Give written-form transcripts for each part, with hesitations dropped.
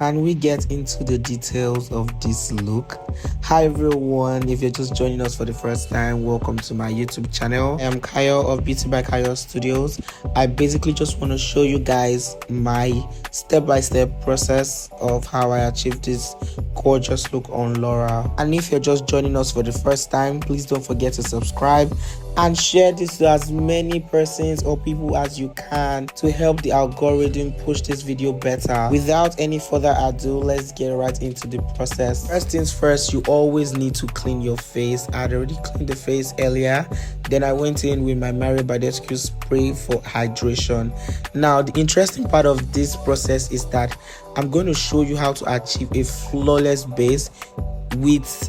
Can we get into the details of this look? Hi everyone, if you're just joining us for the first time, welcome to my YouTube channel. I am Kayo of Beauty by Kayo Studios. I basically just want to show you guys my step-by-step process of how I achieved this gorgeous look on Laura. And if you're just joining us for the first time, please don't forget to subscribe and share this to as many persons or people as you can to help the algorithm push this video better. Without any further ado, let's get right into the process. First things first, you always need to clean your face. I had already cleaned the face earlier. Then I went in with my Mario Badescu spray for hydration. Now the interesting part of this process is that I'm going to show you how to achieve a flawless base with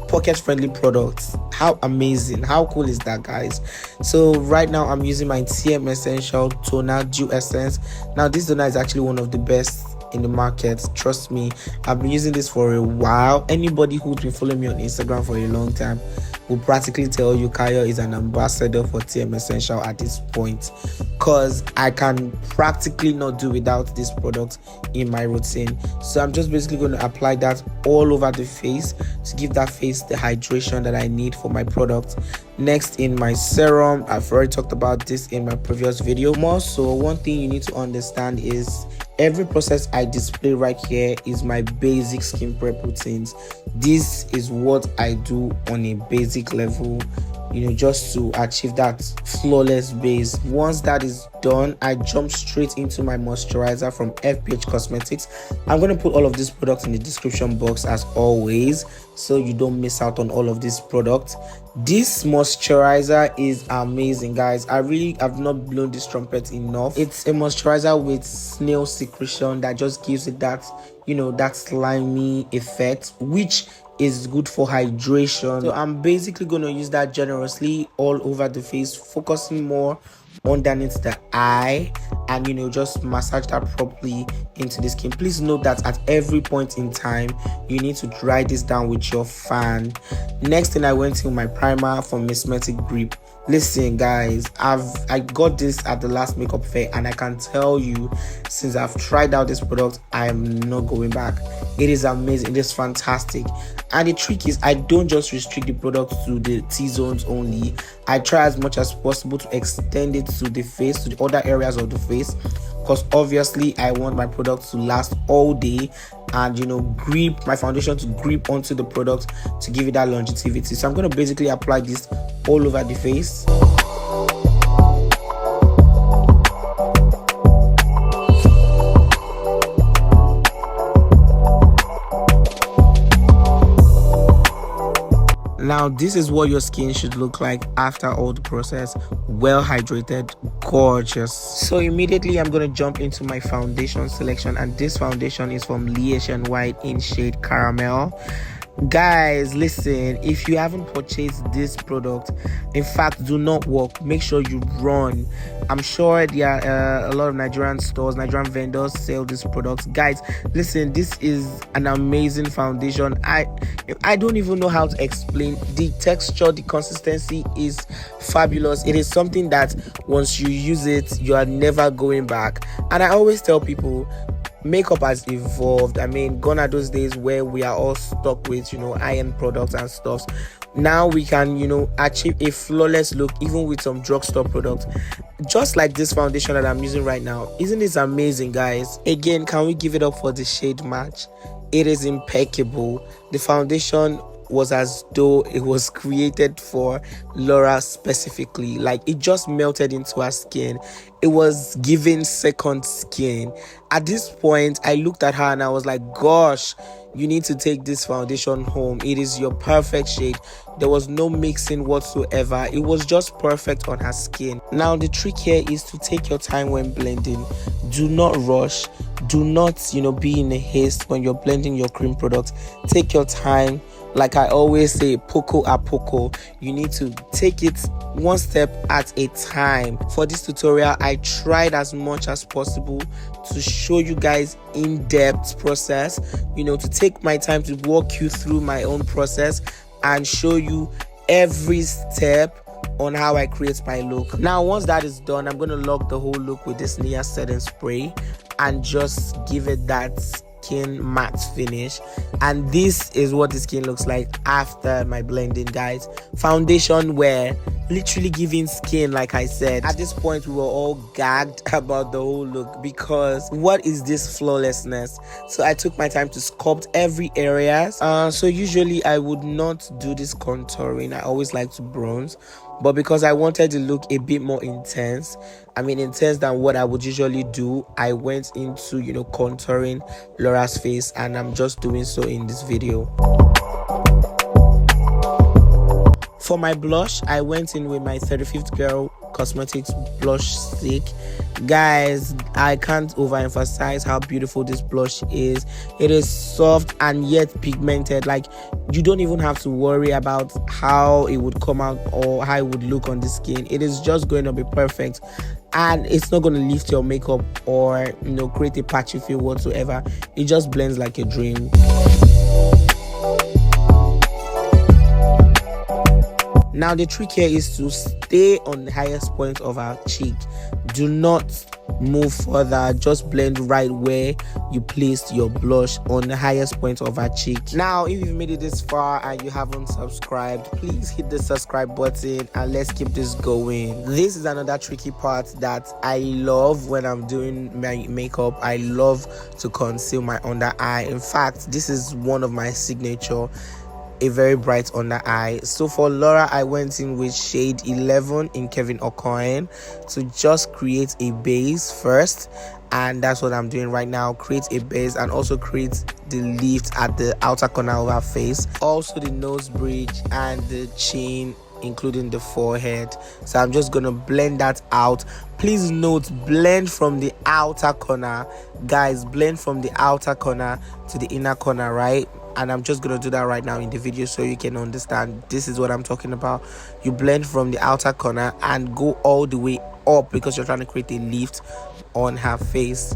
pocket-friendly products. How amazing, how cool is that, guys? So right now I'm using my TM Essential Toner Dew Essence. Now this toner is actually one of the best in the market, trust me. I've been using this for a while. Anybody who's been following me on Instagram for a long time will practically tell you Kayo is an ambassador for TM Essential at this point, because I can practically not do without this product in my routine. So I'm just basically going to apply that all over the face to give that face the hydration that I need for my product. Next, in my serum, I've already talked about this in my previous video. More so, one thing you need to understand is every process I display right here is my basic skin prep routines. This is what I do on a basic level, just to achieve that flawless base. Once that is done, I jump straight into my moisturizer from FPH Cosmetics. I'm going to put all of these products in the description box as always, so you don't miss out on all of these products. This moisturizer is amazing, guys. I really have not blown this trumpet enough. It's a moisturizer with snail secretion that just gives it that that slimy effect, which is good for hydration. So I'm basically going to use that generously all over the face, focusing more underneath the eye, and just massage that properly into the skin. Please note that at every point in time you need to dry this down with your fan. Next thing, I went in my primer from Mesmetic Grip. Listen, guys, I got this at the last makeup fair, and I can tell you, since I've tried out this product, I am not going back. It is amazing, it is fantastic. And the trick is, I don't just restrict the product to the T-zones only. I try as much as possible to extend it to the face, to the other areas of the face, because obviously I want my product to last all day, and grip my foundation to grip onto the product to give it that longevity. So I'm going to basically apply this all over the face. Now this is what your skin should look like after all the process. Well hydrated, gorgeous. So immediately I'm going to jump into my foundation selection, and this foundation is from Liège White in shade Caramel. Guys, listen, if you haven't purchased this product, in fact, do not walk, make sure you run. I'm sure there are a lot of Nigerian stores, Nigerian vendors sell this product. Guys, listen, this is an amazing foundation. I don't even know how to explain the texture. The consistency is fabulous. It is something that once you use it, you are never going back. And I always tell people, makeup has evolved. I mean, gone are those days where we are all stuck with high-end products and stuff. Now we can achieve a flawless look even with some drugstore products, just like this foundation that I'm using right now. Isn't this amazing, guys? Again, can we give it up for the shade match? It is impeccable. The foundation was as though it was created for Laura specifically. Like, it just melted into her skin. It was giving second skin. At this point, I looked at her and I was like, gosh, you need to take this foundation home. It is your perfect shade. There was no mixing whatsoever. It was just perfect on her skin. Now the trick here is to take your time when blending. Do not rush. Do not be in a haste when you're blending your cream product. Take your time. Like I always say, poco a poco. You need to take it one step at a time. For this tutorial, I tried as much as possible to show you guys in-depth process, to take my time to walk you through my own process and show you every step on how I create my look. Now once that is done, I'm going to lock the whole look with this Nia setting spray and just give it that skin matte finish, and this is what the skin looks like after my blending, guys. Foundation wear, literally giving skin. Like I said, at this point we were all gagged about the whole look, because what is this flawlessness? So I took my time to sculpt every area. So usually I would not do this contouring, I always like to bronze, but because I wanted to look a bit more intense, intense than what I would usually do, I went into contouring Laura's face, and I'm just doing so in this video. For my blush, I went in with my 35th Girl Cosmetics blush stick. Guys, I can't overemphasize how beautiful this blush is. It is soft and yet pigmented. Like, you don't even have to worry about how it would come out or how it would look on the skin. It is just going to be perfect, and it's not going to lift your makeup or create a patchy feel whatsoever. It just blends like a dream. Now the trick here is to stay on the highest point of our cheek. Do not move further, just blend right where you placed your blush, on the highest point of our cheek. Now if you've made it this far and you haven't subscribed, please hit the subscribe button and let's keep this going. This is another tricky part that I love when I'm doing my makeup. I love to conceal my under eye. In fact, this is one of my signature, a very bright under eye. So for Laura, I went in with shade 11 in Kevin O'Coin to just create a base first, and that's what I'm doing right now. Create a base and also create the lift at the outer corner of her face, also the nose bridge and the chin, including the forehead. So I'm just gonna blend that out. Please note, blend from the outer corner, guys. Blend from the outer corner to the inner corner, right? And I'm just gonna do that right now in the video so you can understand. This is what I'm talking about. You blend from the outer corner and go all the way up, because you're trying to create a lift on her face.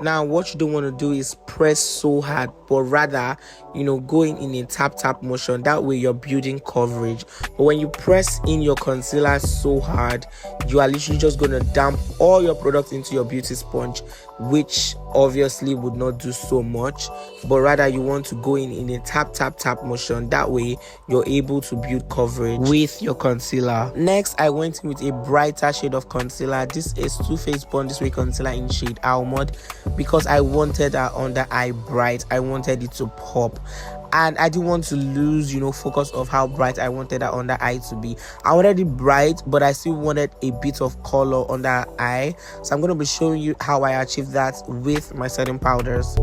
Now what you don't want to do is press so hard, but rather going in a tap motion. That way you're building coverage. But when you press in your concealer so hard, you are literally just going to dump all your product into your beauty sponge, which obviously would not do so much, but rather you want to go in a tap motion. That way you're able to build coverage with your concealer. Next, I went in with a brighter shade of concealer. This is Too Faced Born This Way concealer in shade Almond, because I wanted her under eye bright. I wanted it to pop, and I didn't want to lose focus of how bright I wanted her under eye to be. I wanted it bright, but I still wanted a bit of color under her eye. So I'm going to be showing you how I achieved that with my setting powders.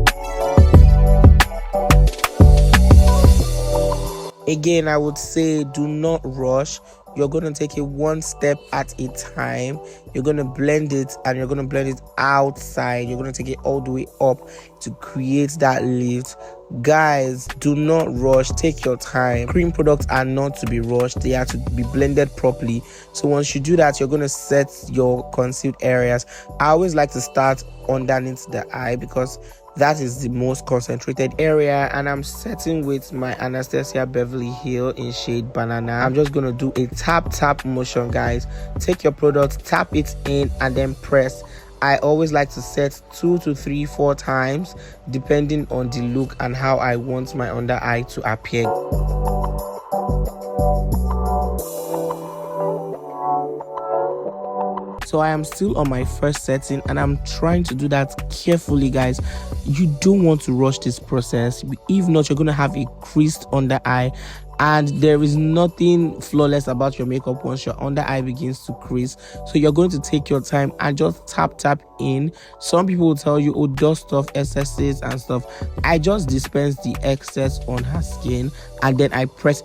Again, I would say do not rush. You're going to take it one step at a time. You're going to blend it, and you're going to blend it outside. You're going to take it all the way up to create that lift. Guys, do not rush. Take your time. Cream products are not to be rushed. They are to be blended properly. So once you do that, you're going to set your concealed areas. I always like to start underneath the eye, because that is the most concentrated area, and I'm setting with my Anastasia Beverly Hill in shade Banana. I'm just going to do a tap motion, guys. Take your product, tap it in, and then press. I always like to set 2 to 3, 4 times depending on the look and how I want my under eye to appear. So I am still on my first setting, and I'm trying to do that carefully, guys. You don't want to rush this process. If not, you're going to have a creased under eye, and there is nothing flawless about your makeup once your under eye begins to crease. So you're going to take your time and just tap in. Some people will tell you, oh, dust off excesses and stuff. I just dispense the excess on her skin, and then I press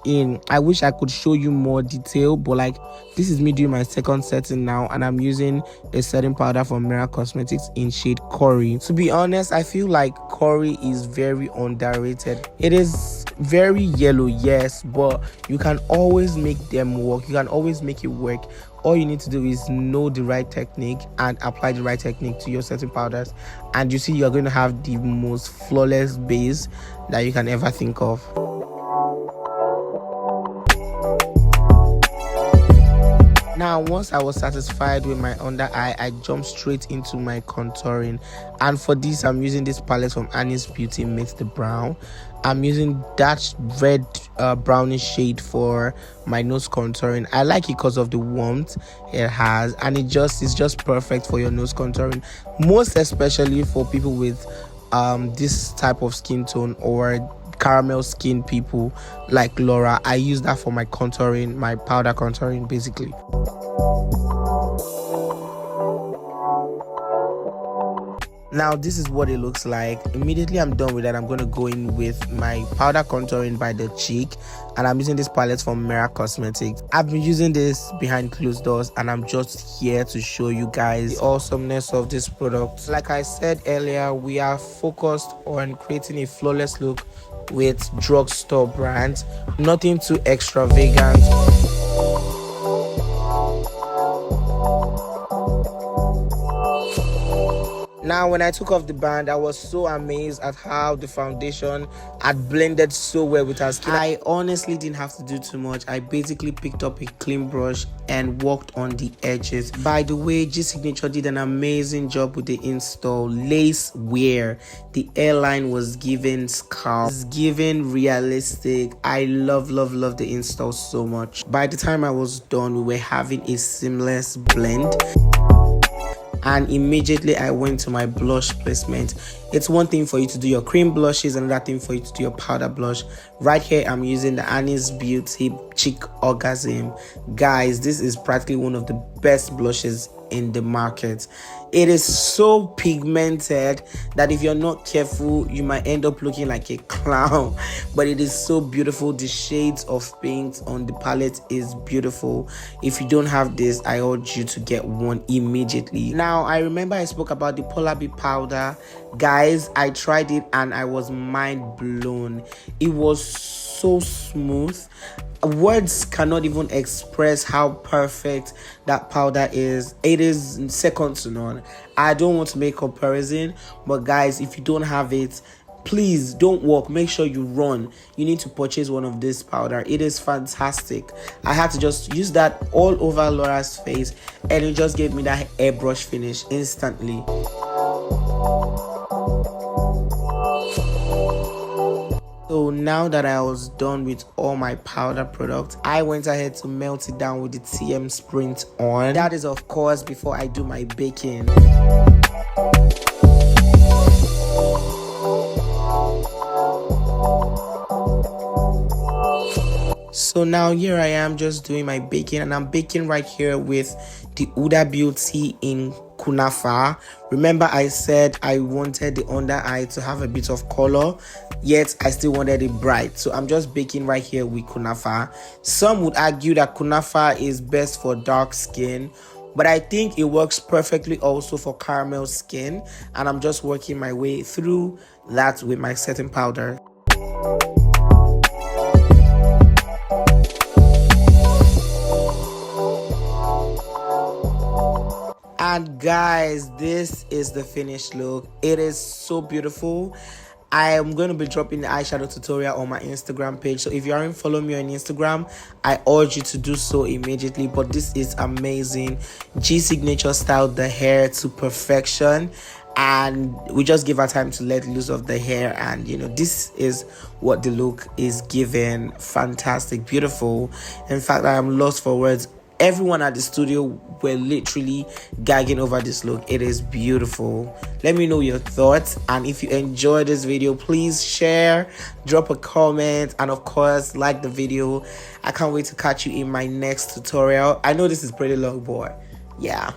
in. I wish I could show you more detail, but like, this is me doing my second setting now, and I'm using a setting powder from Mira Cosmetics in shade Curry. To be honest, I feel like Curry is very underrated. It is very yellow, yes, but you can always make them work. You can always make it work all you need to do is know the right technique and apply the right technique to your setting powders, and you see you're going to have the most flawless base that you can ever think of. Now, once I was satisfied with my under eye, I jumped straight into my contouring, and for this I'm using this palette from Annie's Beauty Meets the Brown. I'm using that red brownish shade for my nose contouring. I like it because of the warmth it has, and it's just perfect for your nose contouring, most especially for people with this type of skin tone or caramel skin people like Laura. I use that for my contouring, my powder contouring basically. Now this is what it looks like. Immediately I'm done with that, I'm going to go in with my powder contouring by the cheek, and I'm using this palette from Mera Cosmetics. I've been using this behind closed doors, and I'm just here to show you guys the awesomeness of this product. Like I said earlier, we are focused on creating a flawless look with drugstore brands, nothing too extravagant. Now, when I took off the band, I was so amazed at how the foundation had blended so well with her skin. I honestly didn't have to do too much. I basically picked up a clean brush and worked on the edges. By the way, G Signature did an amazing job with the install. Lace wear, the airline was given scalp, it's given realistic. I love the install so much. By the time I was done, we were having a seamless blend. And immediately I went to my blush placement. It's one thing for you to do your cream blushes, another thing for you to do your powder blush. Right here I'm using the Annie's Beauty Cheek Orgasm. Guys, this is practically one of the best blushes in the market. It is so pigmented that if you're not careful, you might end up looking like a clown, but it is so beautiful. The shades of pink on the palette is beautiful. If you don't have this, I urge you to get one immediately. Now, I remember I spoke about the Polar Bee powder. Guys, I tried it and I was mind blown. It was so smooth. Words cannot even express how perfect that powder is. It is second to none. I don't want to make comparison, but guys, if you don't have it, please don't walk, make sure you run. You need to purchase one of this powder. It is fantastic. I had to just use that all over Laura's face, and it just gave me that airbrush finish instantly. So now that I was done with all my powder products, I went ahead to melt it down with the TM Sprint on. That is of course before I do my baking. So now here I am just doing my baking, and I'm baking right here with the Huda Beauty in Kunafa. Remember I said I wanted the under eye to have a bit of color, yet I still wanted it bright. So I'm just baking right here with Kunafa. Some would argue that Kunafa is best for dark skin, but I think it works perfectly also for caramel skin, and I'm just working my way through that with my setting powder. And guys, this is the finished look. It is so beautiful. I am going to be dropping the eyeshadow tutorial on my Instagram page, so if you aren't following me on Instagram, I urge you to do so immediately. But this is amazing. G Signature styled the hair to perfection, and we just give her time to let loose of the hair, and you know, this is what the look is given. Fantastic, beautiful. In fact, I am lost for words. Everyone at the studio were literally gagging over this look. It is beautiful. Let me know your thoughts, and if you enjoyed this video, please share, drop a comment, and of course like the video. I can't wait to catch you in my next tutorial. I know this is pretty long, but yeah.